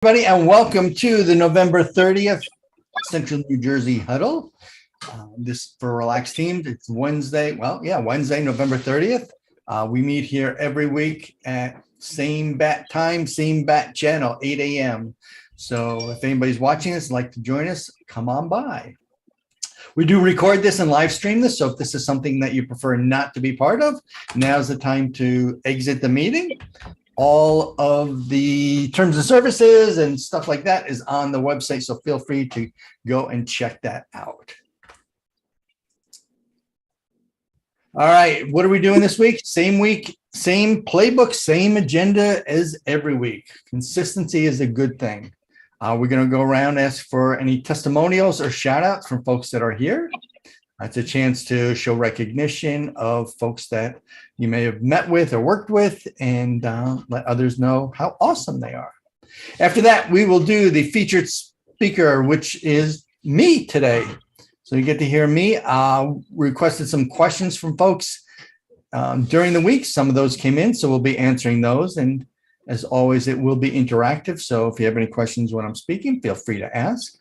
Everybody, and welcome to the November 30th Central New Jersey Huddle. This for Relaxed Teams. It's Wednesday. Well, yeah, Wednesday, November 30th. We meet here every week at same bat time, same bat channel, 8 a.m. So if anybody's watching us and like to join us, come on by. We do record this and live stream this. So if this is something that you prefer not to be part of, now's the time to exit the meeting. All of the terms and services and stuff like that is on the website, so feel free to go and check that out. All right, what are we doing this week? Same playbook, same agenda as every week. Consistency is a good thing. We're going to go around, ask for any testimonials or shout outs from folks that are here. It's a chance to show recognition of folks that you may have met with or worked with, and let others know how awesome they are. After that, we will do the featured speaker, which is me today. So you get to hear me. Requested some questions from folks during the week. Some of those came in, so we'll be answering those. And as always, it will be interactive. So if you have any questions when I'm speaking, feel free to ask.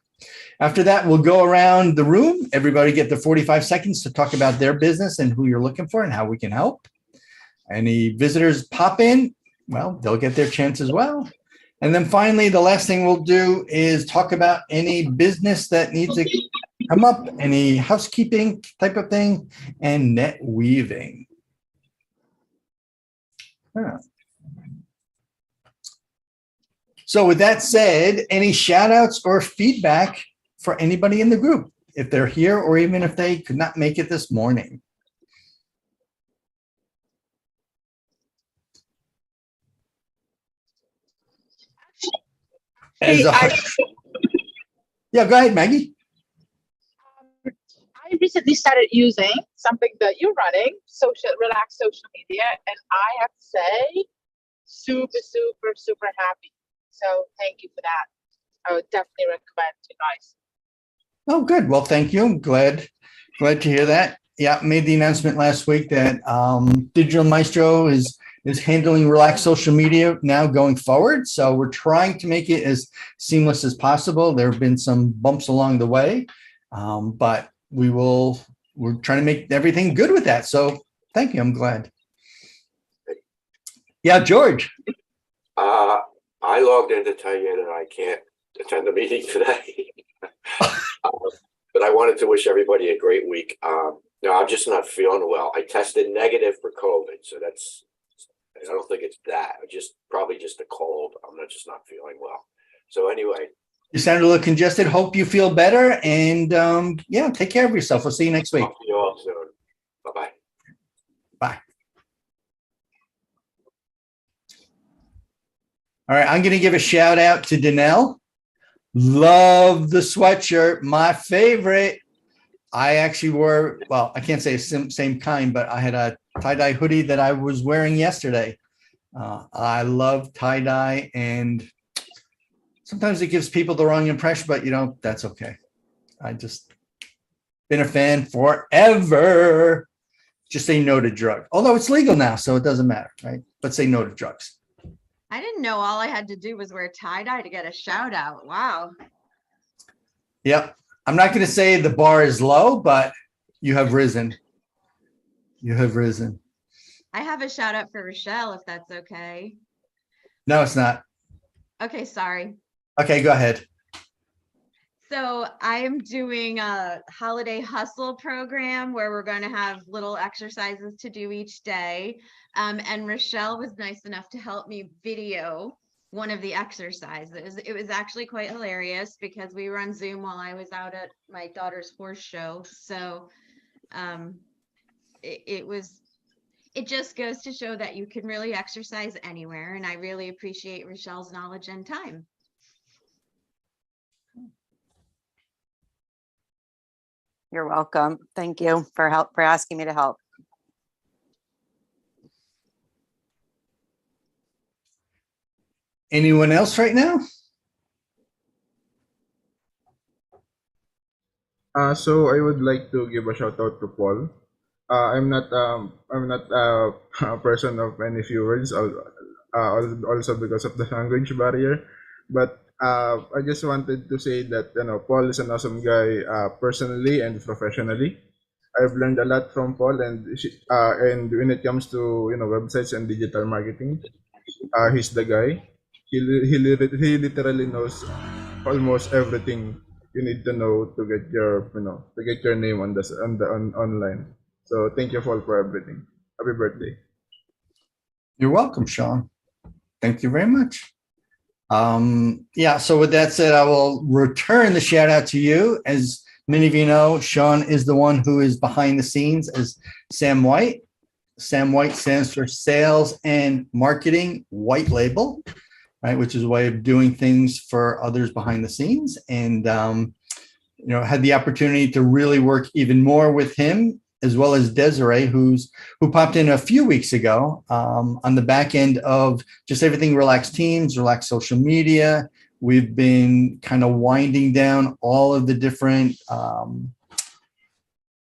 After that, we'll go around the room. Everybody get the 45 seconds to talk about their business and who you're looking for and how we can help. Any visitors pop in, well, they'll get their chance as well. And then finally, the last thing we'll do is talk about any business that needs to come up, any housekeeping type of thing, and net weaving. So with that said, any shout outs or feedback for anybody in the group, if they're here or even if they could not make it this morning? Yeah, go ahead, Maggie. I recently started using something that you're running, Relaxed Social Media, and I have to say, super happy. So thank you for that. I would definitely recommend to guys. Oh, good. Well, thank you. I'm glad to hear that. Yeah, made the announcement last week that Digital Maestro is handling Relaxed Social Media now going forward. So we're trying to make it as seamless as possible. There have been some bumps along the way, but we're trying to make everything good with that. So thank you. I'm glad. Yeah, George. I logged in to tell you that I can't attend the meeting today, but I wanted to wish everybody a great week. No, I'm just not feeling well. I tested negative for COVID, so I don't think it's that. Probably just a cold. I'm just not feeling well. So anyway. You sound a little congested. Hope you feel better, and yeah, take care of yourself. We'll see you next week. Talk to you all soon. Bye-bye. Bye. All right, I'm going to give a shout out to Danelle. Love the sweatshirt, my favorite. I actually wore, well, I can't say same kind, but I had a tie-dye hoodie that I was wearing yesterday. I love tie-dye, and sometimes it gives people the wrong impression, but that's okay. I just been a fan forever. Just say no to drugs. Although it's legal now, so it doesn't matter, right? But say no to drugs. I didn't know all I had to do was wear tie-dye to get a shout out. Wow. Yep. I'm not going to say the bar is low, but you have risen. You have risen. I have a shout out for Rochelle, if that's okay. No, it's not. Okay, sorry. Okay, go ahead. So I am doing a holiday hustle program where we're going to have little exercises to do each day. And Rochelle was nice enough to help me video one of the exercises. It was actually quite hilarious because we were on Zoom while I was out at my daughter's horse show. So it just goes to show that you can really exercise anywhere. And I really appreciate Rochelle's knowledge and time. You're welcome. Thank you for asking me to help. Anyone else right now? So I would like to give a shout out to Paul. I'm not a person of many few words, also because of the language barrier. But I just wanted to say that Paul is an awesome guy, personally and professionally. I've learned a lot from Paul, and when it comes to websites and digital marketing, he's the guy. He literally knows almost everything you need to know to get your name on online. So thank you, Paul, for everything. Happy birthday. You're welcome, Sean. Thank you very much. Yeah, so with that said, I will return the shout out to you. As many of you know, Sean is the one who is behind the scenes as Sam White. Sam White stands for Sales and Marketing White Label, right? Which is a way of doing things for others behind the scenes. And, had the opportunity to really work even more with him, as well as Desiree, who popped in a few weeks ago on the back end of just everything Relax Teams, Relax Social Media. We've been kind of winding down all of the different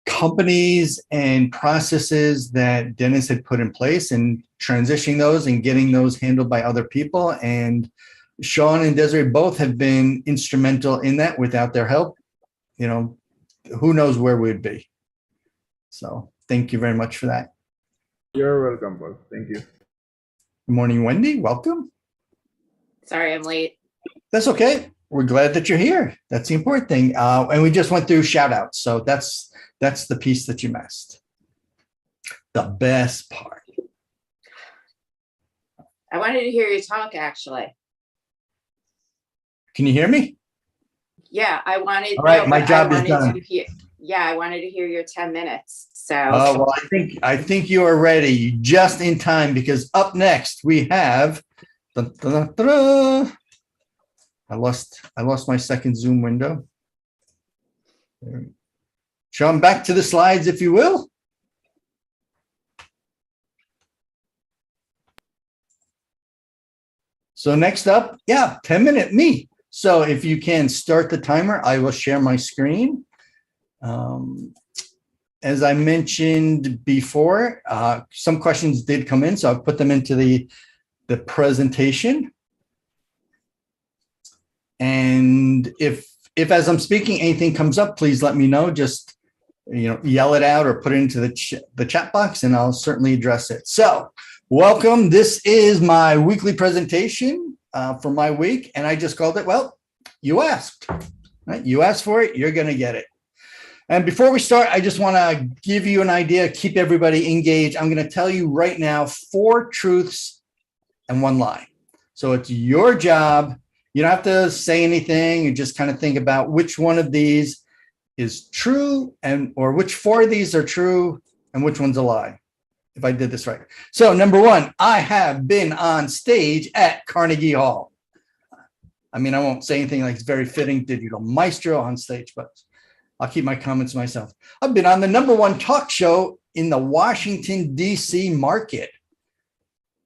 companies and processes that Dennis had put in place and transitioning those and getting those handled by other people. And Sean and Desiree both have been instrumental in that. Without their help, who knows where we'd be. So thank you very much for that. You're welcome, Paul. Thank you. Good morning, Wendy. Welcome. Sorry, I'm late. That's okay. We're glad that you're here. That's the important thing. And we just went through shout outs. So that's the piece that you missed. The best part. I wanted to hear you talk, actually. Can you hear me? Yeah, I wanted. All right, no, my but job I is wanted done. to hear. Yeah, I wanted to hear your 10 minutes. So. Well, I think you are ready, just in time, because up next we have. Dun, dun, dun, dun. I lost my second Zoom window. Sean, back to the slides, if you will. So next up, 10-minute me. So if you can start the timer, I will share my screen. As I mentioned before, some questions did come in, so I've put them into the presentation. And if as I'm speaking, anything comes up, please let me know. Just yell it out or put it into the chat box, and I'll certainly address it. So welcome. This is my weekly presentation for my week, and I just called it, well, you asked, right? You asked for it, you're going to get it. And before we start, I just want to give you an idea, keep everybody engaged. I'm going to tell you right now 4 truths and 1 lie. So it's your job. You don't have to say anything. You just kind of think about which one of these is true or which 4 of these are true and which one's a lie, if I did this right. So number 1, I have been on stage at Carnegie Hall. I mean, I won't say anything like it's very fitting, digital maestro on stage, but I'll keep my comments to myself. I've been on the #1 talk show in the Washington, D.C. market.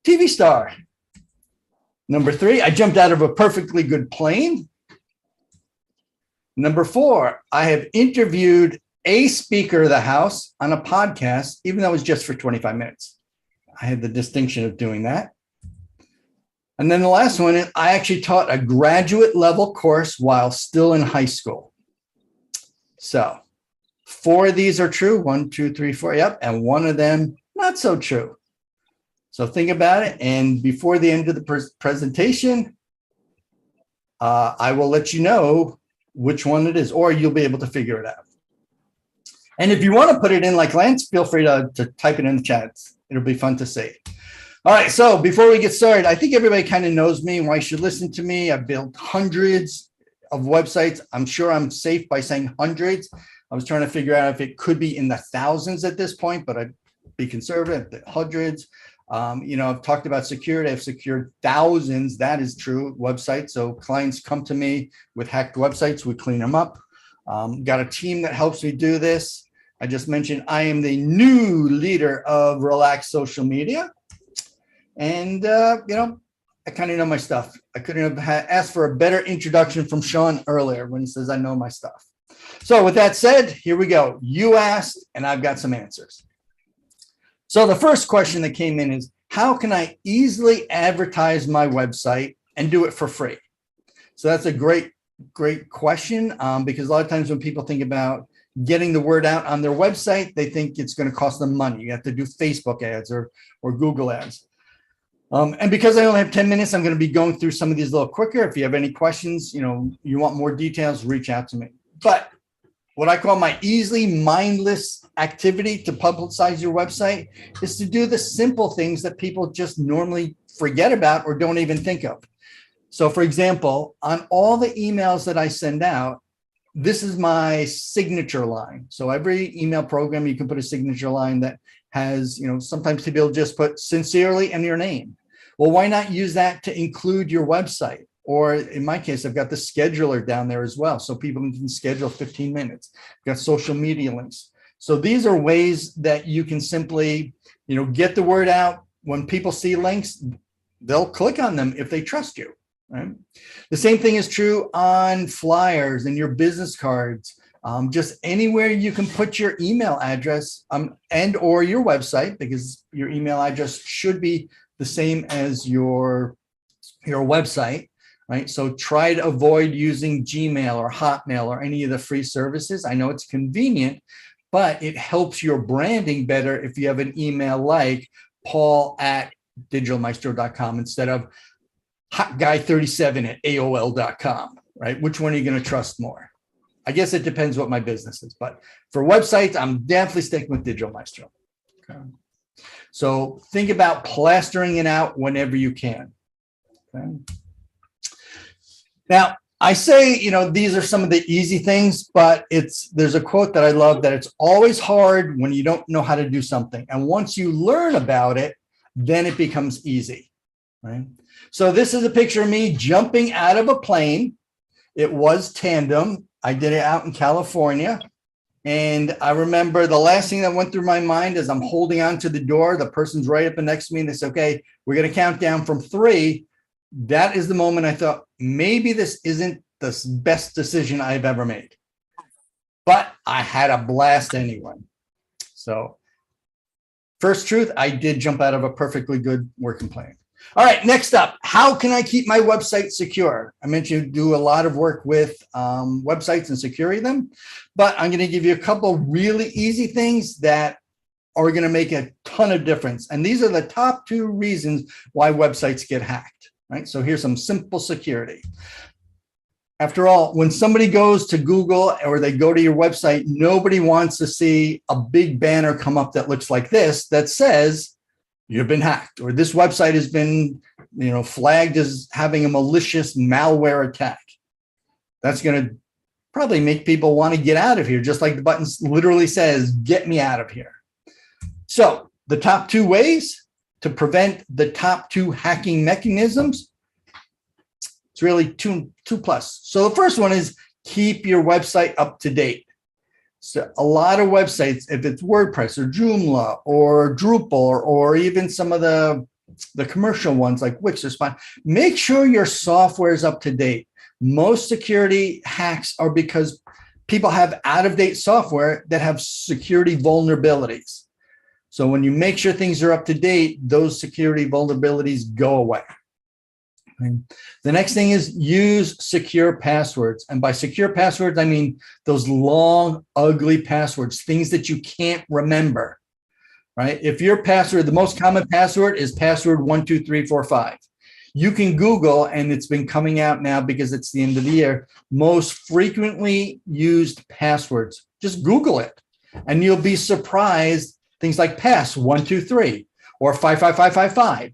TV star. Number 3, I jumped out of a perfectly good plane. Number 4, I have interviewed a Speaker of the House on a podcast, even though it was just for 25 minutes. I had the distinction of doing that. And then the last one is I actually taught a graduate level course while still in high school. So 4 of these are true. 1, 2, 3, 4. Yep. And 1 of them, not so true. So think about it. And before the end of the presentation, I will let you know which one it is, or you'll be able to figure it out. And if you want to put it in like Lance, feel free to type it in the chat. It'll be fun to see. All right. So before we get started, I think everybody kind of knows me and why you should listen to me. I've built hundreds of websites. I'm sure I'm safe by saying hundreds. I was trying to figure out if it could be in the thousands at this point, but I'd be conservative, hundreds. I've talked about security. I've secured thousands. That is true. Websites. So clients come to me with hacked websites. We clean them up. Got a team that helps me do this. I just mentioned I am the new leader of Relax Social Media. And, I kind of know my stuff. I couldn't have asked for a better introduction from Sean earlier when he says I know my stuff. So with that said, here we go. You asked, and I've got some answers. So the first question that came in is, how can I easily advertise my website and do it for free? So that's a great question, because a lot of times when people think about getting the word out on their website, they think it's going to cost them money. You have to do Facebook ads or Google ads. And because I only have 10 minutes, I'm going to be going through some of these a little quicker. If you have any questions, you want more details, reach out to me. But what I call my easily mindless activity to publicize your website is to do the simple things that people just normally forget about or don't even think of. So for example, on all the emails that I send out, this is my signature line. So every email program, you can put a signature line that has, sometimes people just put sincerely and your name. Well, why not use that to include your website? Or in my case, I've got the scheduler down there as well. So people can schedule 15 minutes. I've got social media links. So these are ways that you can simply, get the word out. When people see links, they'll click on them if they trust you. Right? The same thing is true on flyers and your business cards. Just anywhere you can put your email address and or your website, because your email address should be the same as your website, right? So try to avoid using Gmail or Hotmail or any of the free services. I know it's convenient, but it helps your branding better if you have an email like paul@digitalmaestro.com instead of hotguy37@aol.com, right? Which one are you going to trust more? I guess it depends what my business is, but for websites, I'm definitely sticking with Digital Maestro. Okay. So think about plastering it out whenever you can. Okay. Now, I say, these are some of the easy things, but there's a quote that I love that it's always hard when you don't know how to do something. And once you learn about it, then it becomes easy, right? So this is a picture of me jumping out of a plane. It was tandem. I did it out in California. And I remember the last thing that went through my mind is I'm holding on to the door. The person's right up next to me and they say, okay, we're going to count down from 3. That is the moment I thought, maybe this isn't the best decision I've ever made. But I had a blast anyway. So first truth, I did jump out of a perfectly good working plane. All right, next up, how can I keep my website secure? I mentioned you do a lot of work with websites and securing them, but I'm going to give you a couple really easy things that are going to make a ton of difference. And these are the top 2 reasons why websites get hacked, right? So here's some simple security. After all, when somebody goes to Google or they go to your website, nobody wants to see a big banner come up that looks like this that says, you've been hacked, or this website has been, flagged as having a malicious malware attack. That's going to probably make people want to get out of here, just like the button literally says, get me out of here. So the top 2 ways to prevent the top 2 hacking mechanisms, it's really two plus. So the first one is keep your website up to date. So a lot of websites, if it's WordPress or Joomla or Drupal or even some of the commercial ones like Wix or Spine, make sure your software is up to date. Most security hacks are because people have out-of-date software that have security vulnerabilities. So when you make sure things are up to date, those security vulnerabilities go away. Okay. The next thing is use secure passwords. And by secure passwords, I mean those long, ugly passwords, things that you can't remember, right? If your password, the most common password is password 12345. You can Google, and it's been coming out now because it's the end of the year, most frequently used passwords. Just Google it, and you'll be surprised. Things like pass 123 or 55555.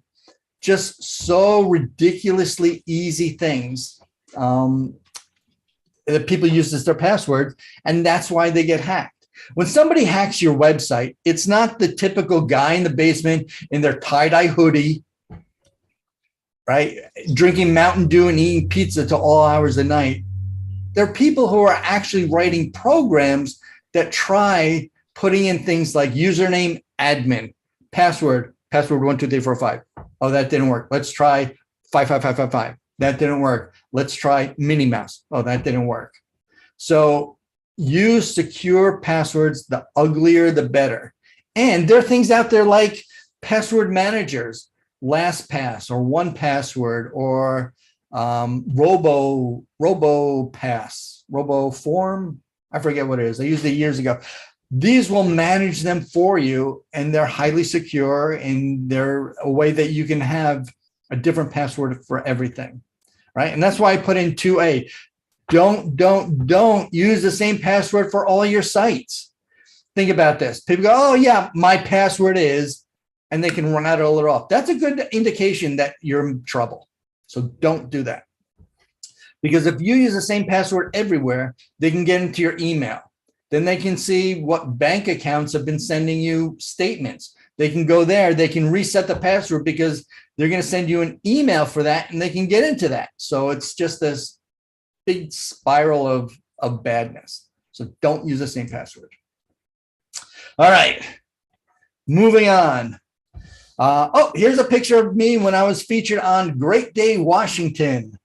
Just so ridiculously easy things that people use as their password, and that's why they get hacked. When somebody hacks your website, it's not the typical guy in the basement in their tie-dye hoodie, right, drinking Mountain Dew and eating pizza to all hours of the night. They're people who are actually writing programs that try putting in things like username admin, password 12345. Oh, that didn't work. Let's try 55555. That didn't work. Let's try Minnie Mouse. Oh, that didn't work. So use secure passwords. The uglier, the better. And there are things out there like password managers, LastPass or 1Password or RoboForm. I forget what it is. I used it years ago. These will manage them for you, and they're highly secure, and they're a way that you can have a different password for everything, right? And that's why I put in 2A. Don't use the same password for all your sites. Think about this. People go, oh yeah, my password is, and they can run out of it off. That's a good indication that you're in trouble. So don't do that. Because if you use the same password everywhere, they can get into your email. Then they can see what bank accounts have been sending you statements. They can go there, they can reset the password because they're going to send you an email for that, and they can get into that. So it's just this big spiral of badness. So don't use the same password. All right, moving on. Oh, here's a picture of me when I was featured on Great Day Washington.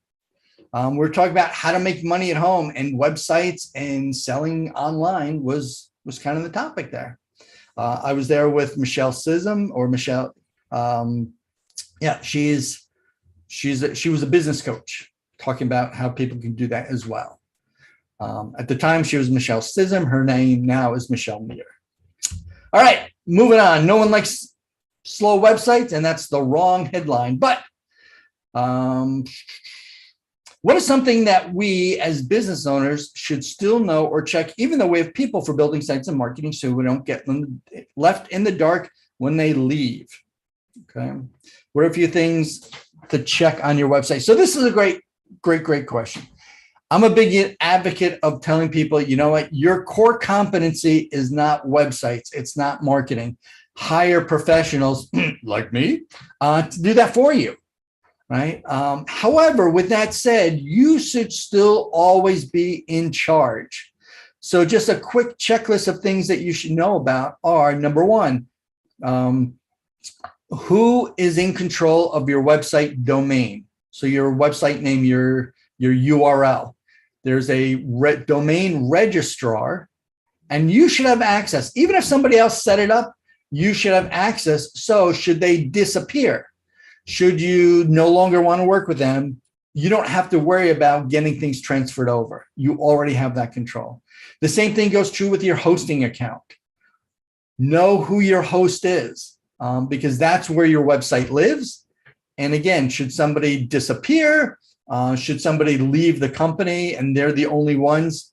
We're talking about how to make money at home, and websites and selling online was kind of the topic there. I was there with Michelle Sism, or Michelle. Yeah, she was a business coach, talking about how people can do that as well. At the time, she was Michelle Sism. Her name now is Michelle Meir. All right, moving on. No one likes slow websites, and that's the wrong headline. But what is something that we as business owners should still know or check, even though we have people for building sites and marketing, so we don't get them left in the dark when they leave? Okay. What are a few things to check on your website? So this is a great question. I'm a big advocate of telling people, you know what, your core competency is not websites. It's not marketing. Hire professionals like me to do that for you. Right. However, with that said, you should still always be in charge. So just a quick checklist of things that you should know about are, number one, who is in control of your website domain? So your website name, your URL. There's a domain registrar, and you should have access. Even if somebody else set it up, you should have access. So should they disappear, should you no longer want to work with them, you don't have to worry about getting things transferred over. You already have that control. The same thing goes true with your hosting account. Know who your host is, because that's where your website lives. And again, should somebody disappear, should somebody leave the company and they're the only ones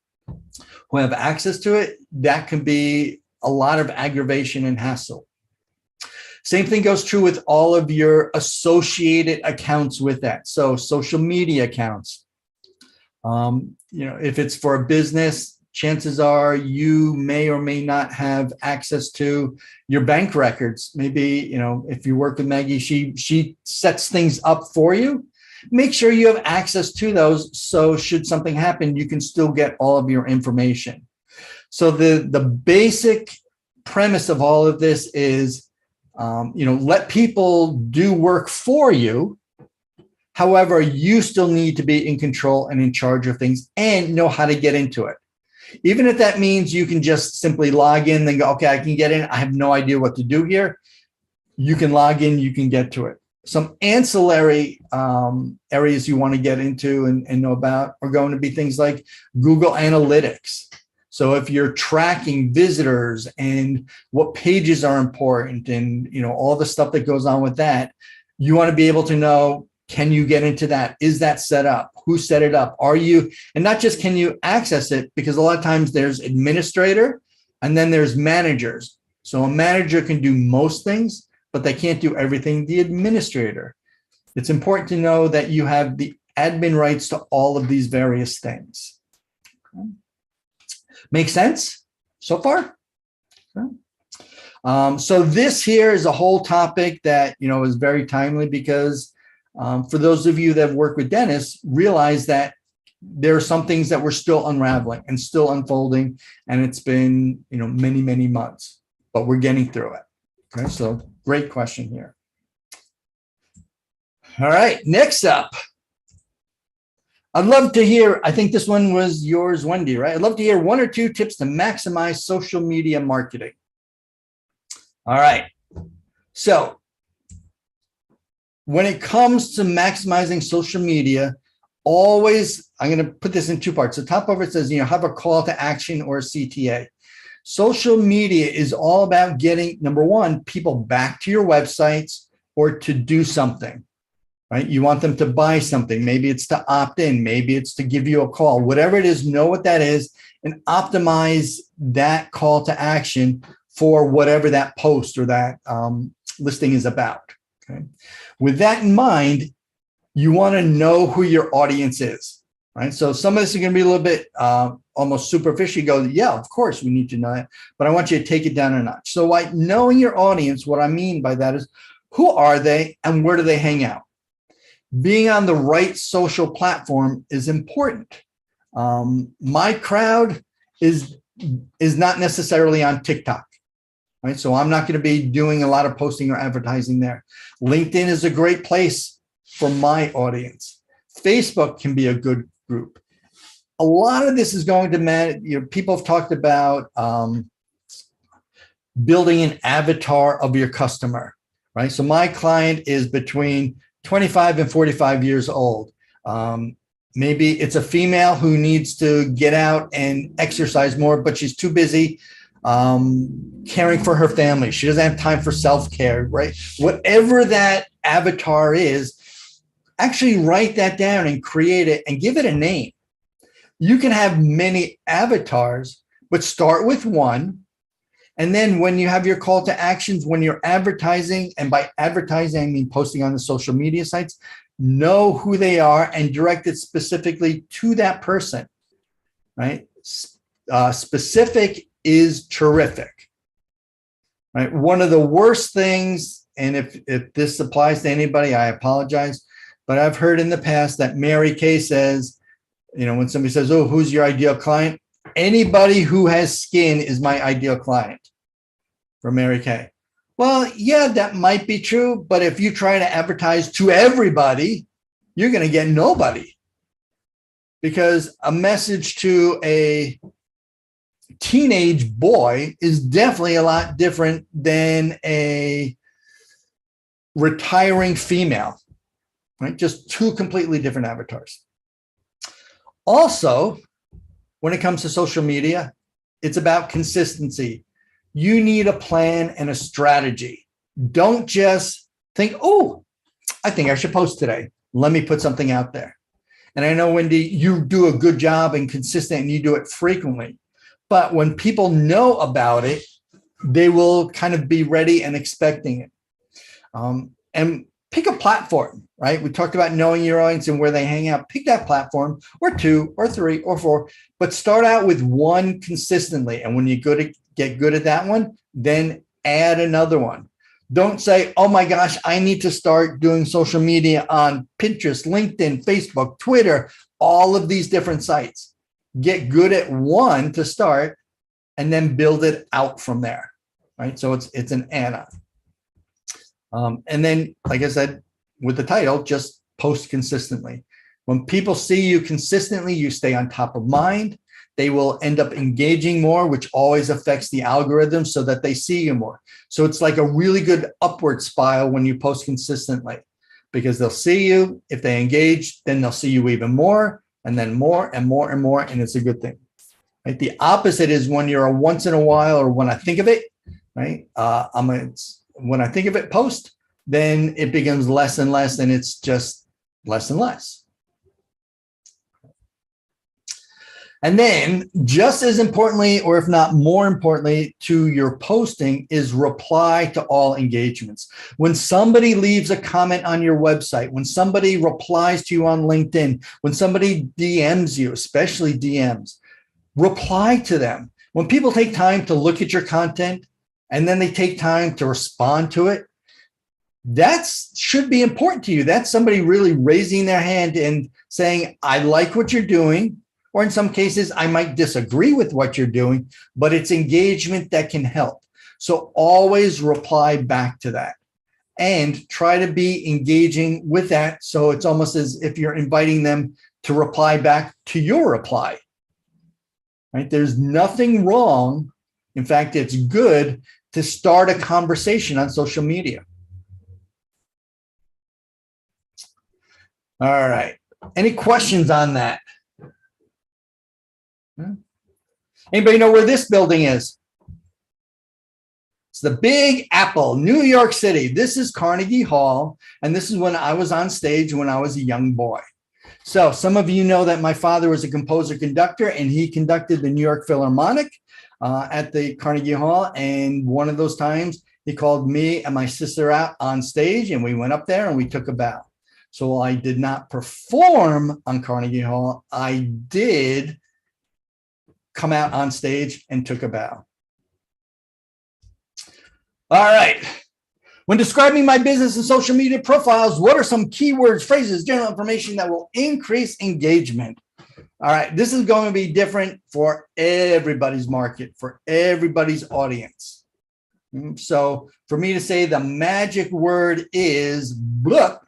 who have access to it, that can be a lot of aggravation and hassle. Same thing goes true with all of your associated accounts with that. So social media accounts, if it's for a business, chances are you may or may not have access to your bank records. Maybe, if you work with Maggie, she sets things up for you. Make sure you have access to those. So should something happen, you can still get all of your information. So the basic premise of all of this is, let people do work for you. However, you still need to be in control and in charge of things and know how to get into it. Even if that means you can just simply log in and go, okay, I can get in. I have no idea what to do here. You can log in, you can get to it. Some ancillary areas you want to get into and know about are going to be things like Google Analytics. So if you're tracking visitors and what pages are important and, all the stuff that goes on with that, you want to be able to know, can you get into that? Is that set up? Who set it up? Are you, and not just can you access it, because a lot of times there's administrator and then there's managers. So a manager can do most things, but they can't do everything. The administrator. It's important to know that you have the admin rights to all of these various things. Okay. Make sense so far? Okay. So this here is a whole topic that, is very timely because for those of you that have worked with Dennis, realize that there are some things that we're still unraveling and still unfolding, and it's been, many, many months, but we're getting through it. Okay, so great question here. All right, next up. I'd love to hear, I think this one was yours, Wendy, right? I'd love to hear 1 or 2 tips to maximize social media marketing. All right. So when it comes to maximizing social media, always, I'm going to put this in two parts. The top of it says, have a call to action or a CTA. Social media is all about getting, number one, people back to your websites or to do something, right? You want them to buy something. Maybe it's to opt in. Maybe it's to give you a call. Whatever it is, know what that is and optimize that call to action for whatever that post or that listing is about. Okay. With that in mind, you want to know who your audience is, right? So some of this is going to be a little bit almost superficial. You go, yeah, of course we need to know that, but I want you to take it down a notch. So like knowing your audience, what I mean by that is who are they and where do they hang out? Being on the right social platform is important. My crowd is not necessarily on TikTok, right? So I'm not going to be doing a lot of posting or advertising there. LinkedIn is a great place for my audience. Facebook can be a good group. A lot of this is going to matter. People have talked about building an avatar of your customer, right? So my client is between 25 and 45 years old. Maybe it's a female who needs to get out and exercise more, but she's too busy caring for her family. She doesn't have time for self-care, right? Whatever that avatar is, actually write that down and create it and give it a name. You can have many avatars, but start with one. And then when you have your call to actions, when you're advertising, and by advertising, I mean posting on the social media sites, know who they are and direct it specifically to that person, right? Specific is terrific, right? One of the worst things, and if this applies to anybody, I apologize, but I've heard in the past that Mary Kay says, when somebody says, oh, who's your ideal client? Anybody who has skin is my ideal client for Mary Kay. Well, yeah, that might be true. But if you try to advertise to everybody, you're going to get nobody. Because a message to a teenage boy is definitely a lot different than a retiring female. Right? Just two completely different avatars. Also, when it comes to social media, it's about consistency. You need a plan and a strategy. Don't just think, oh, I think I should post today. Let me put something out there. And I know, Wendy, you do a good job and consistent and you do it frequently. But when people know about it, they will kind of be ready and expecting it. And pick a platform, right? We talked about knowing your audience and where they hang out. Pick that platform, or two, or three, or four, but start out with one consistently. And when you get good at that one, then add another one. Don't say, oh my gosh, I need to start doing social media on Pinterest, LinkedIn, Facebook, Twitter, all of these different sites. Get good at one to start and then build it out from there, right? So it's an add-on. And then, like I said, with the title, just post consistently. When people see you consistently, you stay on top of mind. They will end up engaging more, which always affects the algorithm so that they see you more. So it's like a really good upward spiral when you post consistently, because they'll see you. If they engage, then they'll see you even more, and then more and more and more, and it's a good thing. Right? The opposite is when you're a once in a while, or when I think of it, right? When I think of it post, then it becomes less and less, and it's just less and less. And then just as importantly, or if not more importantly, to your posting is reply to all engagements. When somebody leaves a comment on your website, when somebody replies to you on LinkedIn, when somebody DMs you, especially DMs, reply to them. When people take time to look at your content and then they take time to respond to it, that should be important to you. That's somebody really raising their hand and saying, I like what you're doing. Or in some cases, I might disagree with what you're doing, but it's engagement that can help. So always reply back to that and try to be engaging with that. So it's almost as if you're inviting them to reply back to your reply. Right? There's nothing wrong. In fact, it's good to start a conversation on social media. All right. Any questions on that? Anybody know where this building is? It's the Big Apple, New York City. This is Carnegie Hall, and this is when I was on stage when I was a young boy. So some of you know that my father was a composer conductor, and he conducted the New York Philharmonic at the Carnegie Hall. And one of those times, he called me and my sister out on stage, and we went up there and we took a bow. So while I did not perform on Carnegie Hall, I did come out on stage and took a bow. All right. When describing my business and social media profiles, what are some keywords, phrases, general information that will increase engagement? All right. This is going to be different for everybody's market, for everybody's audience. So for me to say the magic word is blah,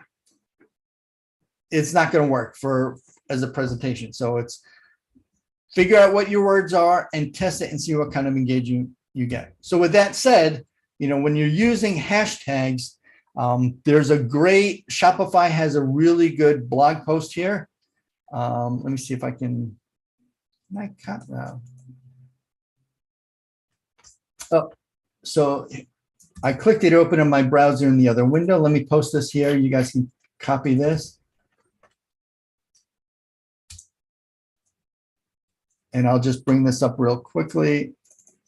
it's not going to work as a presentation. So it's figure out what your words are and test it and see what kind of engagement you get. So with that said, when you're using hashtags, there's a great, Shopify has a really good blog post here. Let me see if I can, so I clicked it open in my browser in the other window. Let me post this here. You guys can copy this. And I'll just bring this up real quickly.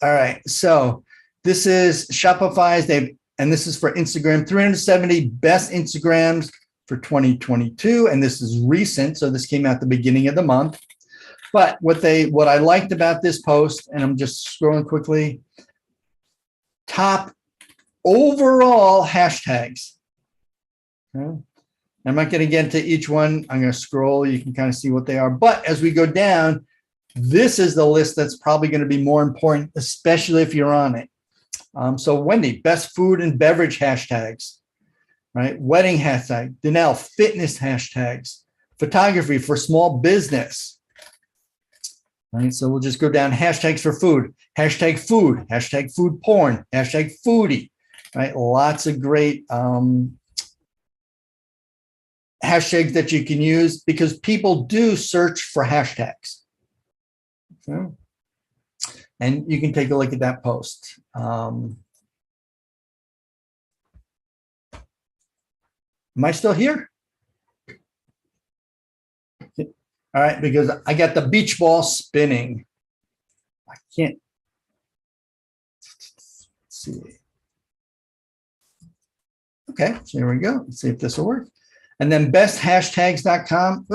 All right, so this is Shopify's, and this is for Instagram, 370 best Instagrams for 2022. And this is recent, so this came out the beginning of the month. But what I liked about this post, and I'm just scrolling quickly, top overall hashtags. Okay. I'm not going to get into each one. I'm going to scroll. You can kind of see what they are. But as we go down, this is the list that's probably going to be more important, especially if you're on it. So Wendy, best food and beverage hashtags, right? Wedding hashtag, Danelle, fitness hashtags, photography for small business, right? So we'll just go down hashtags for food, hashtag food porn, hashtag foodie, right? Lots of great hashtags that you can use because people do search for hashtags. Okay. And you can take a look at that post. Am I still here? All right, because I got the beach ball spinning. I can't see. Okay, so here we go. Let's see if this will work. And then besthashtags.com.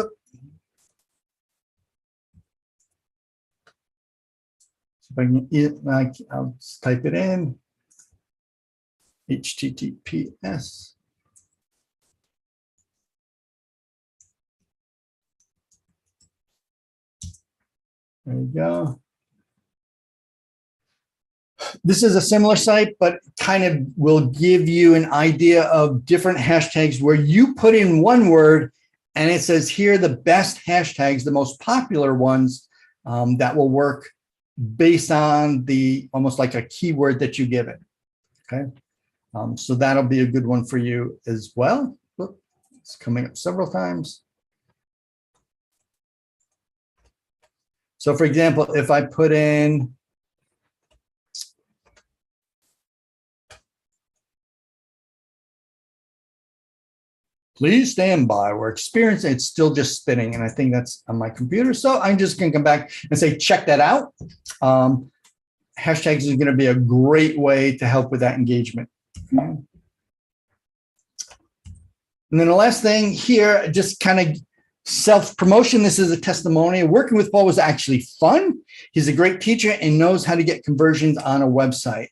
I'll just type it in. HTTPS. There you go. This is a similar site, but kind of will give you an idea of different hashtags where you put in one word and it says here the best hashtags, the most popular ones that will work based on the almost like a keyword that you give it. Okay. So that'll be a good one for you as well. Look, it's coming up several times. So for example, if I put in please stand by, we're experiencing, it's still just spinning. And I think that's on my computer. So I'm just going to come back and say, check that out. Hashtags is going to be a great way to help with that engagement. And then the last thing here, just kind of self-promotion. This is a testimonial. Working with Paul was actually fun. He's a great teacher and knows how to get conversions on a website.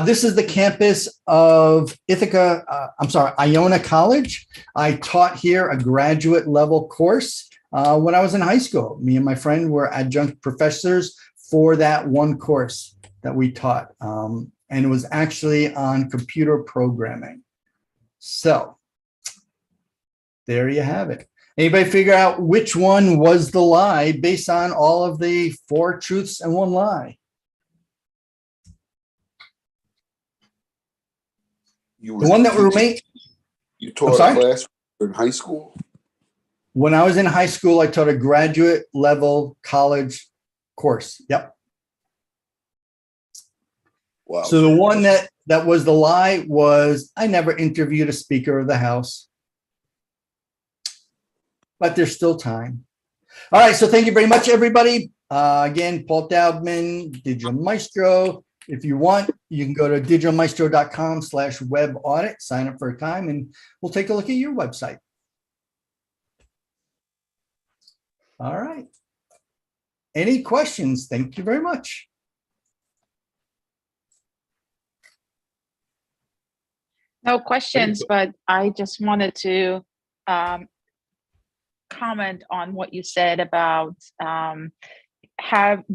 This is the campus of Iona College. I taught here a graduate level course when I was in high school. Me and my friend were adjunct professors for that one course that we taught. And it was actually on computer programming. So there you have it. Anybody figure out which one was the lie based on all of the 4 truths and 1 lie? The one that remained. You taught a class in high school? When I was in high school, I taught a graduate level college course. Yep. Wow. So the one that was the lie was I never interviewed a Speaker of the House. But there's still time. All right. So thank you very much, everybody. Again, Paul Dowdman, Digital Maestro. If you want, you can go to digitalmaestro.com/web audit, sign up for a time, and we'll take a look at your website. All right. Any questions? Thank you very much. No questions, but I just wanted to comment on what you said about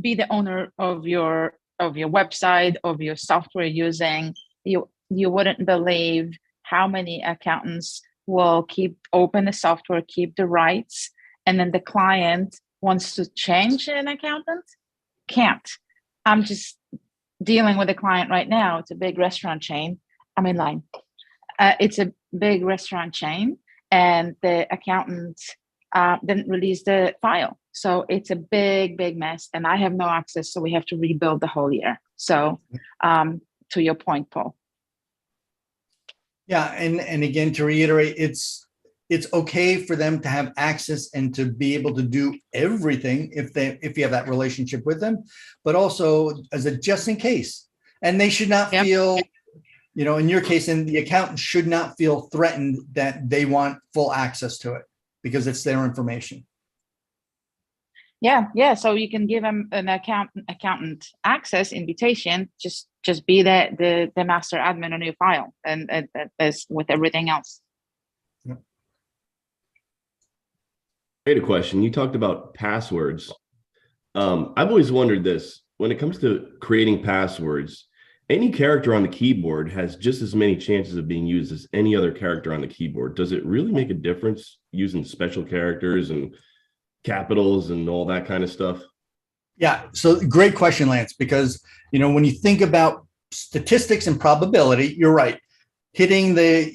be the owner of your website, of your software using. You wouldn't believe how many accountants will open the software, keep the rights, and then the client wants to change an accountant, can't. I'm just dealing with a client right now. It's a big restaurant chain. I'm in line. It's a big restaurant chain, and the accountant didn't release the file. So it's a big mess, and I have no access. So we have to rebuild the whole year. So to your point, Paul. Yeah, and again, to reiterate, it's okay for them to have access and to be able to do everything if you have that relationship with them, but also as a just in case. And they should not feel, in your case, and the accountant should not feel threatened that they want full access to it because it's their information. Yeah. So you can give them an accountant access invitation. Just be the master admin on your file, and as with everything else. I had a question. You talked about passwords. I've always wondered this. When it comes to creating passwords, any character on the keyboard has just as many chances of being used as any other character on the keyboard. Does it really make a difference using special characters and capitals and all that kind of stuff? Yeah. So great question, Lance, because, when you think about statistics and probability, you're right. Hitting the,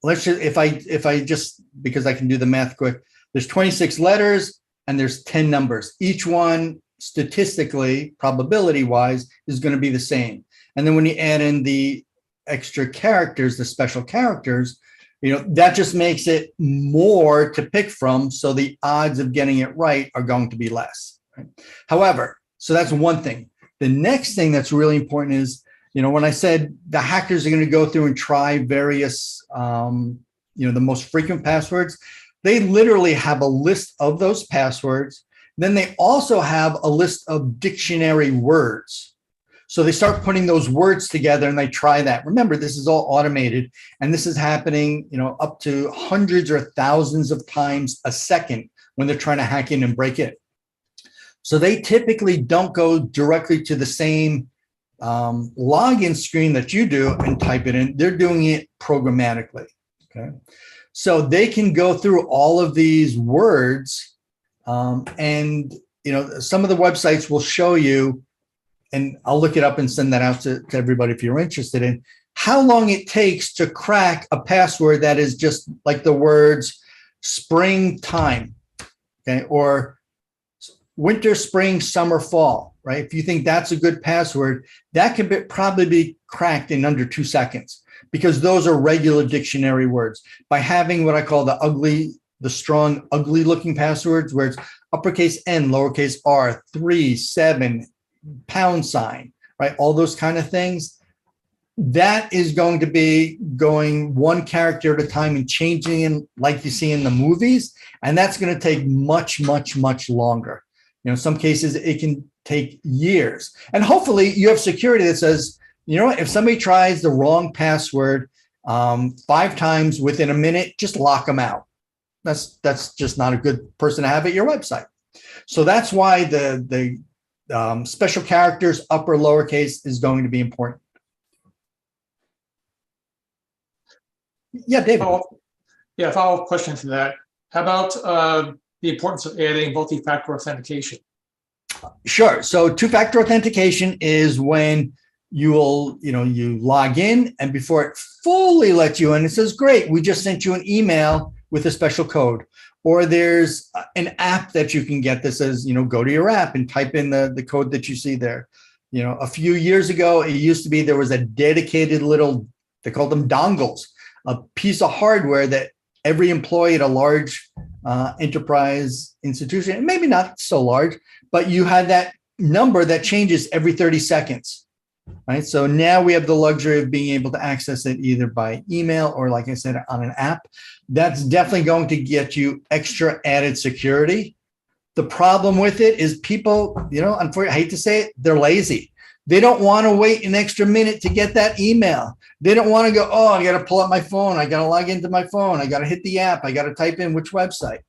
let's just, if I just, because I can do the math quick, there's 26 letters and there's 10 numbers. Each one statistically, probability wise, is going to be the same. And then when you add in the extra characters, the special characters, that just makes it more to pick from. So the odds of getting it right are going to be less. Right? However, so that's one thing. The next thing that's really important is, when I said the hackers are going to go through and try various, the most frequent passwords, they literally have a list of those passwords. Then they also have a list of dictionary words. So they start putting those words together and they try that. Remember, this is all automated, and this is happening, up to hundreds or thousands of times a second when they're trying to hack in and break in. So they typically don't go directly to the same login screen that you do and type it in. They're doing it programmatically. Okay. So they can go through all of these words, and some of the websites will show you, and I'll look it up and send that out to everybody if you're interested in how long it takes to crack a password that is just like the words springtime, okay, or winter, spring, summer, fall, right? If you think that's a good password, that can probably be cracked in under 2 seconds, because those are regular dictionary words. By having what I call the strong, ugly looking passwords, where it's uppercase N, lowercase r, 3, 7, $, right? All those kind of things. That is going to be going one character at a time and changing in like you see in the movies. And that's going to take much, much, much longer. In some cases, it can take years. And hopefully you have security that says, if somebody tries the wrong password 5 times within a minute, just lock them out. That's just not a good person to have at your website. So that's why the special characters, upper, lowercase, is going to be important. Yeah, David. Follow-up question to that. How about the importance of adding multi-factor authentication? Sure. So two-factor authentication is when you log in, and before it fully lets you in, it says, great, we just sent you an email with a special code. or there's an app that you can get that says, go to your app and type in the code that you see there. A few years ago, it used to be there was a dedicated little, they called them dongles, a piece of hardware that every employee at a large enterprise institution, maybe not so large, but you had that number that changes every 30 seconds, right? So now we have the luxury of being able to access it either by email or, like I said, on an app. That's definitely going to get you extra added security. The problem with it is people, unfortunately, I hate to say it, they're lazy. They don't want to wait an extra minute to get that email. They don't want to go, oh, I got to pull up my phone. I got to log into my phone. I got to hit the app. I got to type in which website.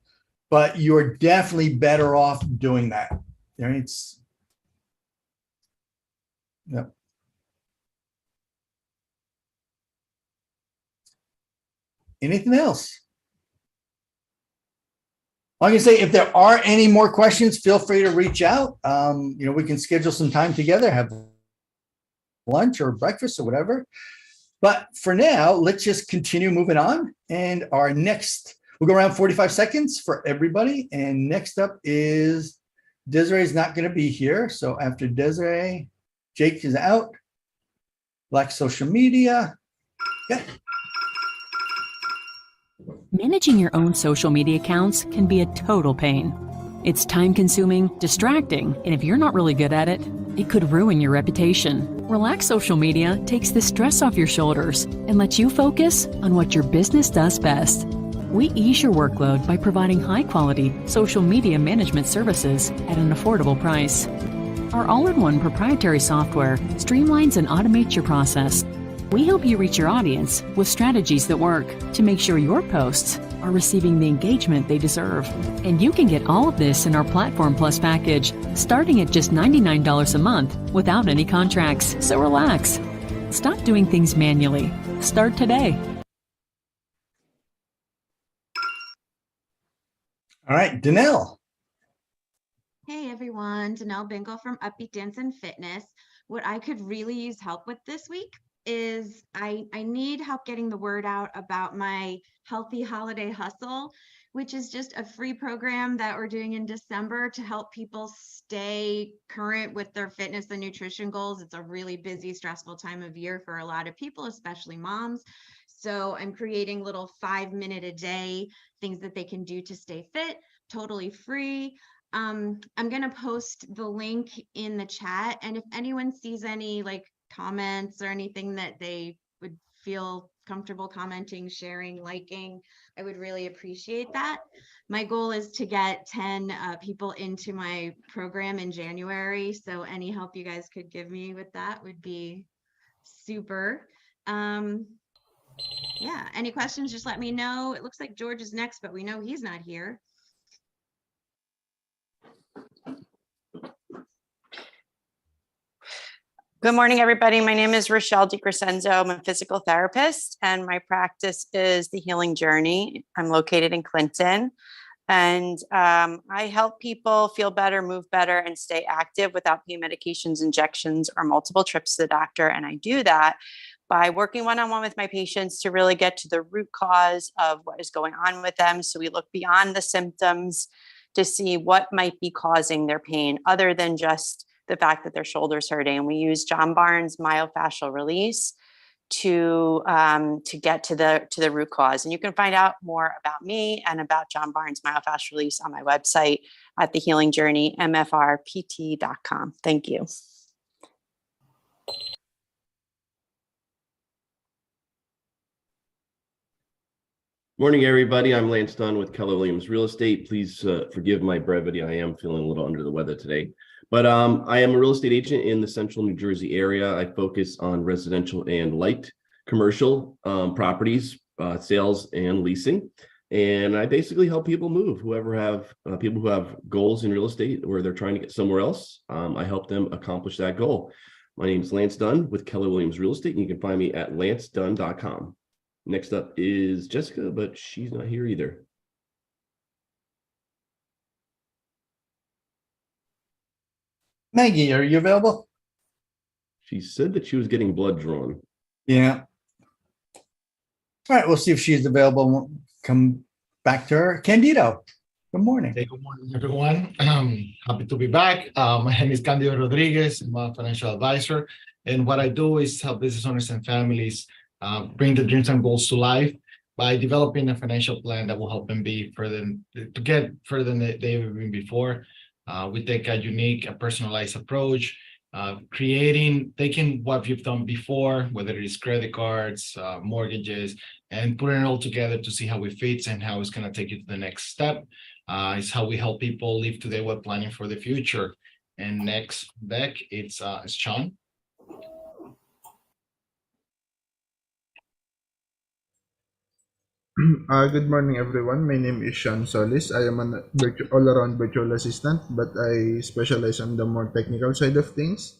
But you're definitely better off doing that. Yep. Anything else? Like I say, if there are any more questions, feel free to reach out. We can schedule some time together, have lunch or breakfast or whatever. But for now, let's just continue moving on. And we'll go around 45 seconds for everybody. And next up is Desiree is not going to be here. So after Desiree, Jake is out. Black social media. Okay. Managing your own social media accounts can be a total pain. It's time-consuming, distracting, and if you're not really good at it, it could ruin your reputation. Relax Social Media takes the stress off your shoulders and lets you focus on what your business does best. We ease your workload by providing high-quality social media management services at an affordable price. Our all-in-one proprietary software streamlines and automates your process. We help you reach your audience with strategies that work to make sure your posts are receiving the engagement they deserve. And you can get all of this in our Platform Plus package, starting at just $99 a month without any contracts. So relax. Stop doing things manually. Start today. All right, Danelle. Hey everyone, Danelle Bingle from Upbeat Dance and Fitness. What I could really use help with this week is I need help getting the word out about my Healthy Holiday Hustle, which is just a free program that we're doing in December to help people stay current with their fitness and nutrition goals. It's a really busy, stressful time of year for a lot of people, especially moms. So I'm creating little 5-minute a day things that they can do to stay fit, totally free. I'm going to post the link in the chat. And if anyone sees any comments or anything that they would feel comfortable commenting, sharing, liking, I would really appreciate that. My goal is to get 10 people into my program in January. So any help you guys could give me with that would be super. Yeah, any questions, just let me know. It looks like George is next, but we know he's not here. Good morning, everybody. My name is Rochelle DiCrescenzo. I'm a physical therapist, and my practice is The Healing Journey. I'm located in Clinton, and I help people feel better, move better, and stay active without pain medications, injections, or multiple trips to the doctor. And I do that by working one-on-one with my patients to really get to the root cause of what is going on with them. So we look beyond the symptoms to see what might be causing their pain other than just the fact that their shoulder's hurting. And we use John Barnes myofascial release to get to the root cause. And you can find out more about me and about John Barnes myofascial release on my website at The Healing Journey, mfrpt.com. Thank you. Morning, everybody. I'm Lance Dunn with Keller Williams Real Estate. Please forgive my brevity. I am feeling a little under the weather today. But I am a real estate agent in the central New Jersey area. I focus on residential and light commercial properties, sales and leasing. And I basically help people move, people who have goals in real estate where they're trying to get somewhere else. I help them accomplish that goal. My name is Lance Dunn with Keller Williams Real Estate, and you can find me at lancedunn.com. Next up is Jessica, but she's not here either. Maggie, are you available? She said that she was getting blood drawn. Yeah. All right, we'll see if she's available. Come back to her. Candido, good morning. Hey, good morning, everyone. Happy to be back. My name is Candido Rodriguez. I'm a financial advisor. And what I do is help business owners and families bring the dreams and goals to life by developing a financial plan that will help them be further to get further than they've ever been before. We take a unique, a personalized approach, taking what you've done before, whether it is credit cards, mortgages, and putting it all together to see how it fits and how it's going to take you to the next step. It's how we help people live today while planning for the future. And next deck, it's Sean. Good morning, everyone. My name is Sean Solis. I am an all-around virtual assistant, but I specialize on the more technical side of things.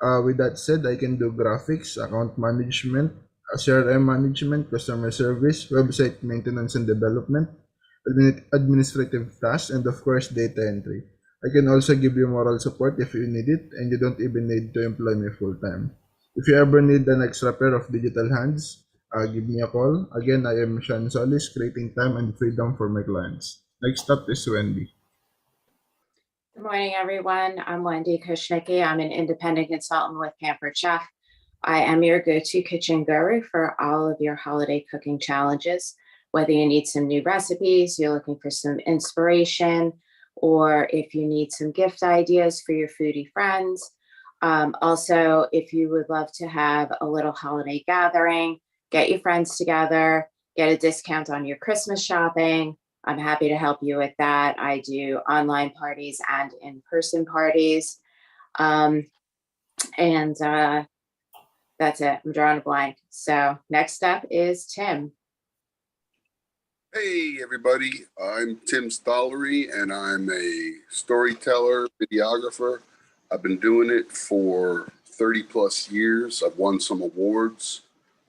With that said, I can do graphics, account management, CRM management, customer service, website maintenance and development, administrative tasks, and of course, data entry. I can also give you moral support if you need it, and you don't even need to employ me full-time. If you ever need an extra pair of digital hands, give me a call. Again, I am Sean Solis, creating time and freedom for my clients. Next up is Wendy. Good morning, everyone. I'm Wendy Kushnicki. I'm an independent consultant with Pampered Chef. I am your go-to kitchen guru for all of your holiday cooking challenges. Whether you need some new recipes, you're looking for some inspiration, or if you need some gift ideas for your foodie friends. Also, if you would love to have a little holiday gathering, get your friends together, get a discount on your Christmas shopping, I'm happy to help you with that. I do online parties and in-person parties. And that's it. I'm drawing a blank. So next up is Tim. Hey everybody, I'm Tim Stollery and I'm a storyteller, videographer. I've been doing it for 30 plus years. I've won some awards.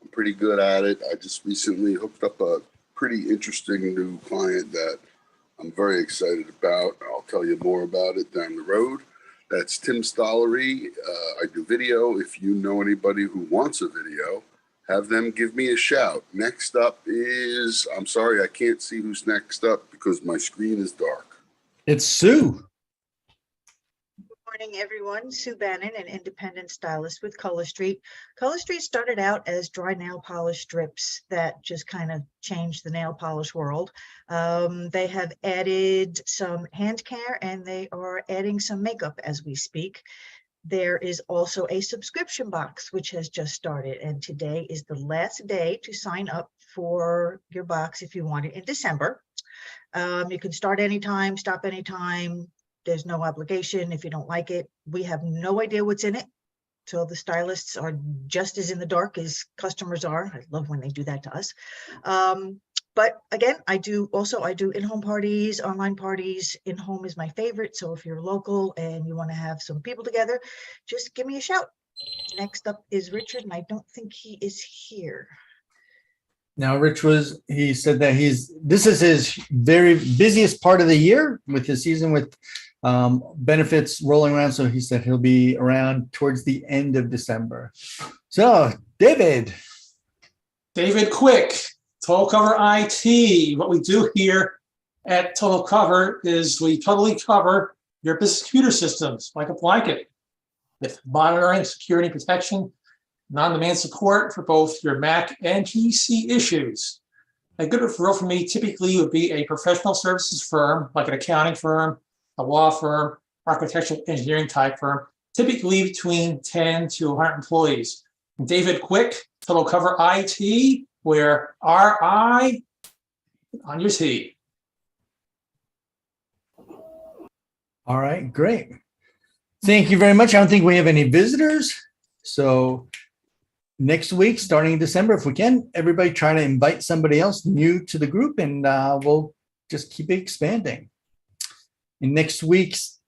I'm pretty good at it. I just recently hooked up a pretty interesting new client that I'm very excited about. I'll tell you more about it down the road. That's Tim Stollery. I do video. If you know anybody who wants a video, have them give me a shout. Next up is, I'm sorry, I can't see who's next up because my screen is dark. It's Sue. Good morning, everyone. Sue Bannon, an independent stylist with Color Street. Color Street started out as dry nail polish strips that just kind of changed the nail polish world. They have added some hand care and they are adding some makeup as we speak. There is also a subscription box, which has just started. And today is the last day to sign up for your box if you want it in December. You can start anytime, stop anytime. There's no obligation if you don't like it. We have no idea what's in it. So the stylists are just as in the dark as customers are. I love when they do that to us. But again, I do in-home parties, online parties. In-home is my favorite. So if you're local and you want to have some people together, just give me a shout. Next up is Richard, and I don't think he is here. Now, he said that this is his very busiest part of the year with his season with benefits rolling around. So he said he'll be around towards the end of December. So David Quick, Total Cover IT. What we do here at Total Cover is we totally cover your business computer systems like a blanket with monitoring, security, protection, non-demand support for both your Mac and PC issues. A good referral for me typically would be a professional services firm, like an accounting firm, a law firm, architectural engineering type firm, typically between 10 to 100 employees. David Quick, Total Cover IT, where RI on your T. All right, great. Thank you very much. I don't think we have any visitors. So next week, starting in December, if we can, everybody try to invite somebody else new to the group and we'll just keep it expanding. And next week's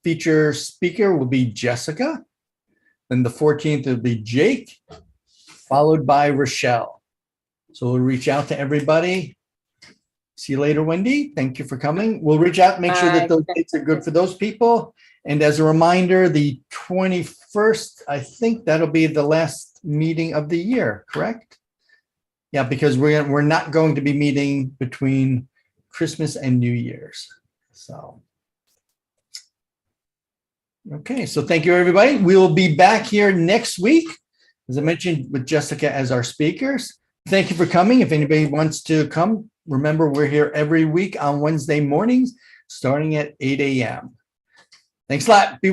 feature speaker will be Jessica. Then the 14th will be Jake, followed by Rochelle. So we'll reach out to everybody. See you later, Wendy. Thank you for coming. We'll reach out, make sure that those dates are good for those people. And as a reminder, the 21st, I think that'll be the last meeting of the year, correct? Yeah, because we're not going to be meeting between Christmas and New Year's. So. Okay, so thank you, everybody. We will be back here next week, as I mentioned, with Jessica as our speakers. Thank you for coming. If anybody wants to come, remember we're here every week on Wednesday mornings, starting at 8 a.m. Thanks a lot. Be